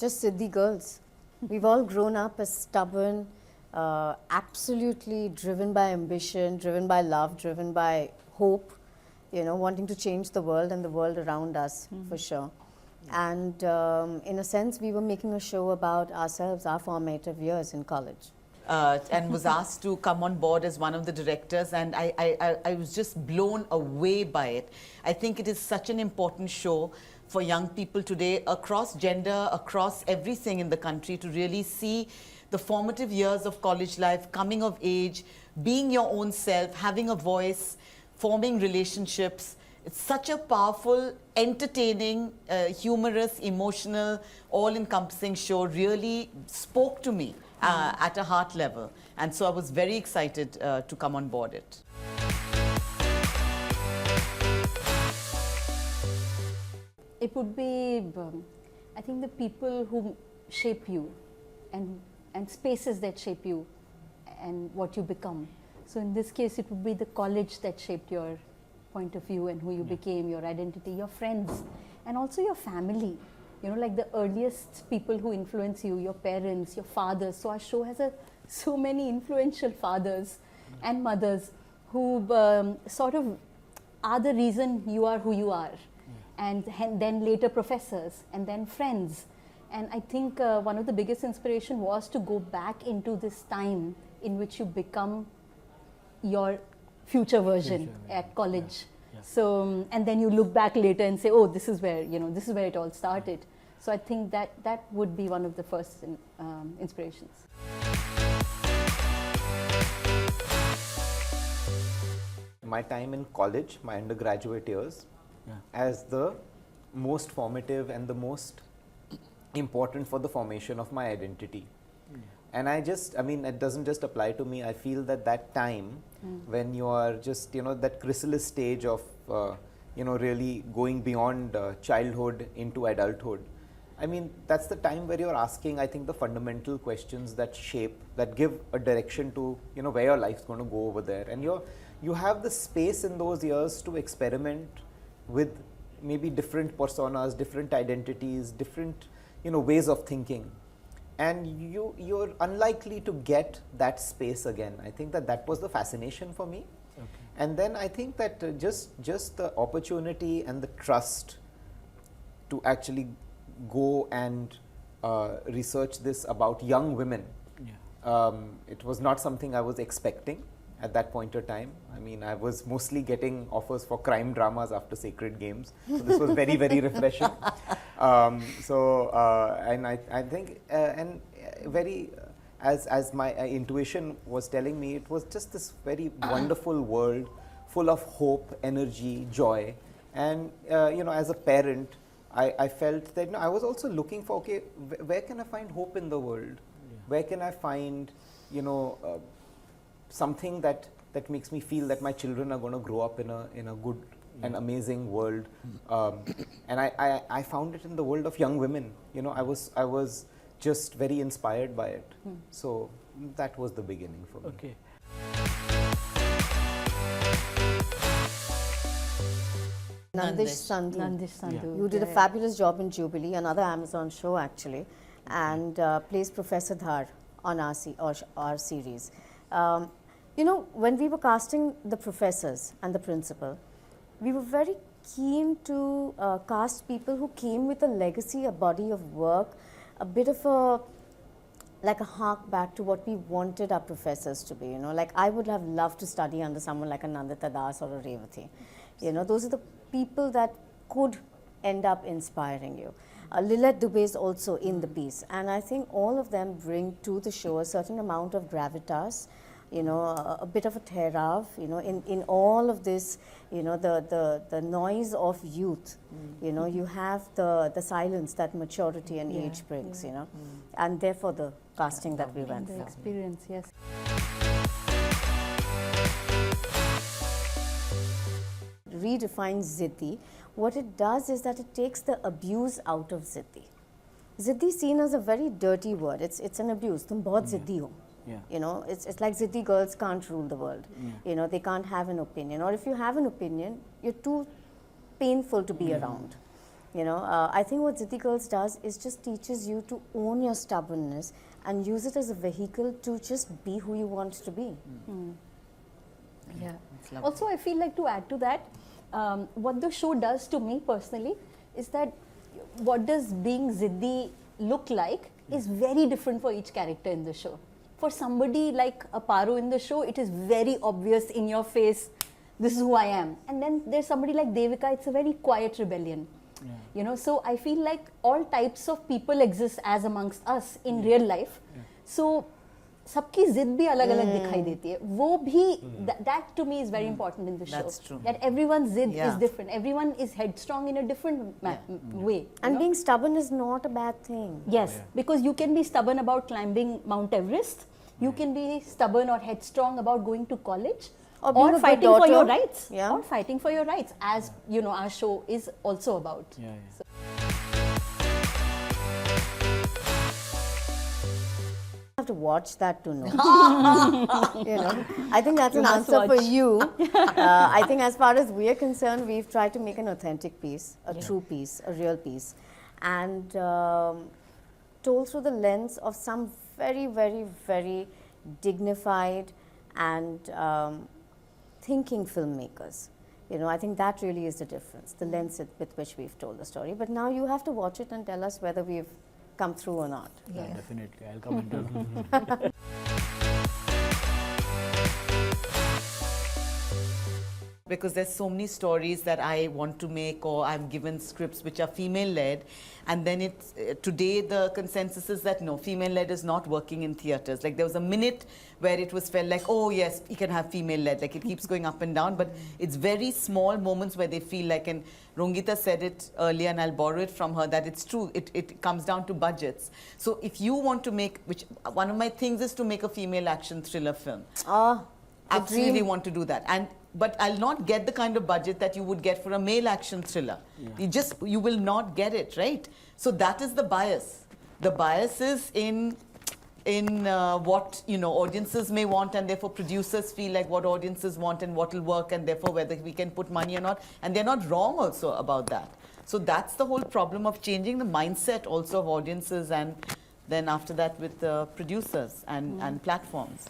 just Siddhi girls. We've all grown up as stubborn, absolutely driven by ambition, driven by love, driven by hope, wanting to change the world and the world around us, for sure. And in a sense, we were making a show about ourselves, our formative years in college. And was asked to come on board as one of the directors, and I was just blown away by it. I think it is such an important show for young people today, across gender, across everything in the country, to really see the formative years of college life, coming of age, being your own self, having a voice, forming relationships. It's such a powerful, entertaining, humorous, emotional, all-encompassing show. Really spoke to me at a heart level. And so I was very excited to come on board it. It would be, I think, the people who shape you and spaces that shape you and what you become. So in this case, it would be the college that shaped your point of view and who you became, your identity, your friends, and also your family. Like the earliest people who influence you, your parents, your fathers. So our show has so many influential fathers and mothers who sort of are the reason you are who you are. And then later professors, and then friends. And I think one of the biggest inspiration was to go back into this time in which you become your future version at college. Yeah. So, and then you look back later and say, oh, this is where, this is where it all started. So I think that would be one of the first inspirations. My time in college, my undergraduate years, as the most formative and the most important for the formation of my identity. And it doesn't just apply to me. I feel that time when you are just, that chrysalis stage of, really going beyond childhood into adulthood. That's the time where you're asking, I think, the fundamental questions that give a direction to, where your life's going to go over there. And you have the space in those years to experiment with maybe different personas, different identities, different, ways of thinking. And you're unlikely to get that space again. I think that was the fascination for me. Okay. And then I think that just the opportunity and the trust to actually go and research this about young women. It was not something I was expecting at that point of time. I was mostly getting offers for crime dramas after Sacred Games. So this was very, very refreshing. And I think, as my intuition was telling me, it was just this very wonderful world full of hope, energy, joy. And, as a parent, I felt that I was also looking for, okay, where can I find hope in the world? Where can I find, something that makes me feel that my children are going to grow up in a good and amazing world. And I found it in the world of young women. I was just very inspired by it. So that was the beginning for me. Okay. Nandish Sandhu. Nandish Sandhu. You did a fabulous job in Jubilee, another Amazon show actually, and plays Professor Dhar on our series. When we were casting the professors and the principal, we were very keen to cast people who came with a legacy, a body of work, a bit of a hark back to what we wanted our professors to be. Like I would have loved to study under someone like a Nandita Das or a Revati. Those are the people that could end up inspiring you. Lilette Dubey is also in the piece, and I think all of them bring to the show a certain amount of gravitas, a bit of a tehrav, in all of this, the noise of youth, you have the silence that maturity and age brings, and therefore the casting that we went the for. Experience, yes. Redefines Ziddhi. What it does is that it takes the abuse out of Ziddhi. Ziddhi is seen as a very dirty word. It's an abuse. Tum bahut ziddi ho. It's like Ziddhi girls can't rule the world. They can't have an opinion. Or if you have an opinion, you're too painful to be around. You know, I think what Ziddi Girls does is just teaches you to own your stubbornness and use it as a vehicle to just be who you want to be. Yeah. It's lovely. Also, I feel like to add to that, what the show does to me personally is that what does being Ziddi look like is very different for each character in the show. For somebody like Aparu in the show, it is very obvious in your face, this is who I am. And then there's somebody like Devika, it's a very quiet rebellion. You know, so I feel like all types of people exist as amongst us in real life. So सबकी जिद भी अलग-अलग दिखाई देती है. वो भी that to me is very important in the show. That's true. That everyone's zid is Yeah. different. Everyone is headstrong in a different way. you And know? being stubborn is not a bad thing. Yes, because you can be stubborn about climbing Mount Everest. You can be stubborn or headstrong about going to college. Or being a good fighting for your daughter. rights. Yeah. Or fighting for your rights, as you know, our show is also about. Yeah, yeah. So- Have to watch that to know. You know, I think that's You an must answer for watch. you. I think as far as we're concerned, we've tried to make an authentic piece, a true piece, a real piece, and told through the lens of some very, very, very dignified and thinking filmmakers. You know, I think that really is the difference, the lens with which we've told the story. But now you have to watch it and tell us whether we've come through or not. Yeah, definitely. I'll come and tell. Because there's so many stories that I want to make, or I'm given scripts which are female-led, and then it's today the consensus is that no, female-led is not working in theatres. Like there was a minute where it was felt like, oh yes, you can have female-led, like it keeps going up and down, but it's very small moments where they feel like, and Rongita said it earlier, and I'll borrow it from her, that it's true, it comes down to budgets. So if you want to make, which one of my things is to make a female action thriller film. Ah, the Absolutely dream. want to do that, but I'll not get the kind of budget that you would get for a male action thriller. You will not get it, right? So that is the bias. The bias is in what audiences may want, and therefore producers feel like what audiences want and what will work, and therefore whether we can put money or not. And they're not wrong also about that. So that's the whole problem of changing the mindset also of audiences, and then after that with the producers and platforms.